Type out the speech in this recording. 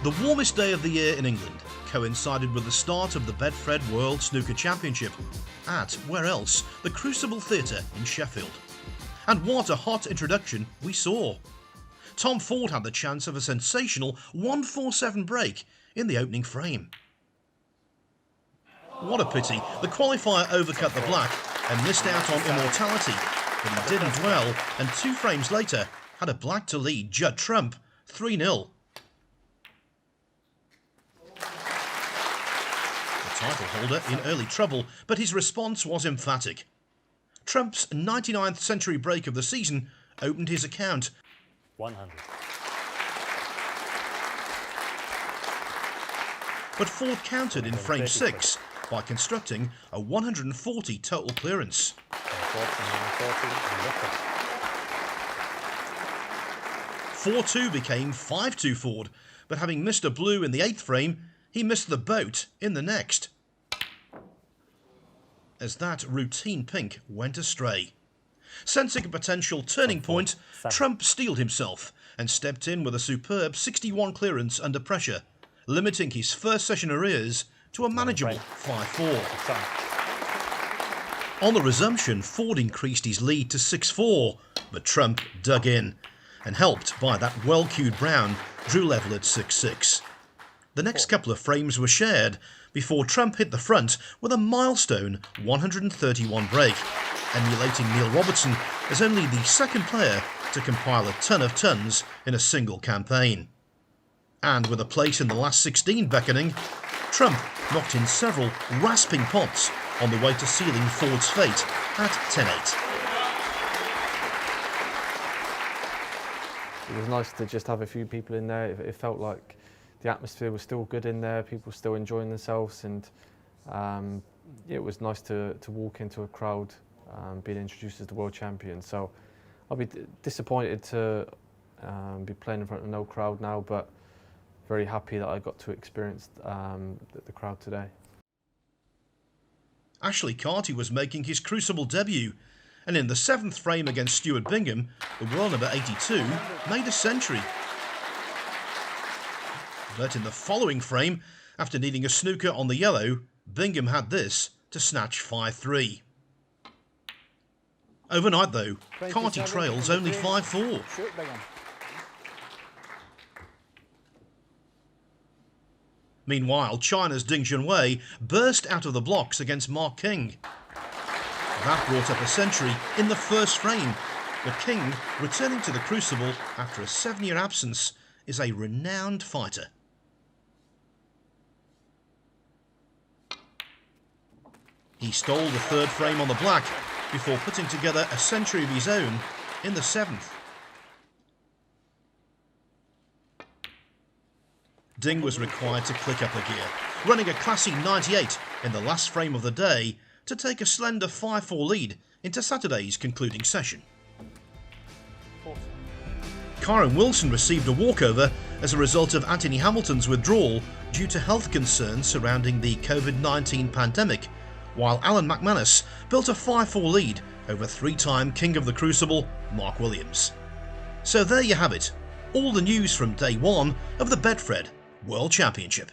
The warmest day of the year in England coincided with the start of the Betfred World Snooker Championship at, where else, the Crucible Theatre in Sheffield. And what a hot introduction we saw. Tom Ford had the chance of a sensational 1-4-7 break in the opening frame. What a pity, the qualifier overcut the black and missed out on immortality, but he didn't dwell, and 2 frames later had a black to lead Judd Trump 3-0. Title holder in early trouble, but his response was emphatic. Trump's 99th century break of the season opened his account. 100. But Ford countered in frame 6 by constructing a 140 total clearance. 4-2 became 5-2 Ford, but having missed a blue in the 8th frame, he missed the boat in the next, as that routine pink went astray. Sensing a potential turning point, Trump steeled himself and stepped in with a superb 61 clearance under pressure, limiting his first session arrears to a manageable 5-4. On the resumption, Ford increased his lead to 6-4, but Trump dug in, and helped by that well-cued brown, drew level at 6-6. The next couple of frames were shared before Trump hit the front with a milestone 131 break, emulating Neil Robertson as only the second player to compile a ton of tons in a single campaign. And with a place in the last 16 beckoning, Trump knocked in several rasping pots on the way to sealing Ford's fate at 10-8. It was nice to just have a few people in there. It felt like the atmosphere was still good in there, people were still enjoying themselves, and it was nice to walk into a crowd being introduced as the world champion. So I'll be disappointed to be playing in front of no crowd now, but very happy that I got to experience the crowd today. Ashley Carty was making his Crucible debut, and in the 7th frame against Stuart Bingham, the world number 82 made a century. But in the following frame, after needing a snooker on the yellow, Bingham had this to snatch 5-3. Overnight though, Carty trails only 5-4. Meanwhile, China's Ding Junhui burst out of the blocks against Mark King. That brought up a century in the first frame, but King, returning to the Crucible after a 7-year absence, is a renowned fighter. He stole the 3rd frame on the black before putting together a century of his own in the 7th. Ding was required to click up a gear, running a classy 98 in the last frame of the day to take a slender 5-4 lead into Saturday's concluding session. Karen Wilson received a walkover as a result of Anthony Hamilton's withdrawal due to health concerns surrounding the COVID-19 pandemic, while Alan McManus built a 5-4 lead over 3-time King of the Crucible, Mark Williams. So there you have it, all the news from day 1 of the Betfred World Championship.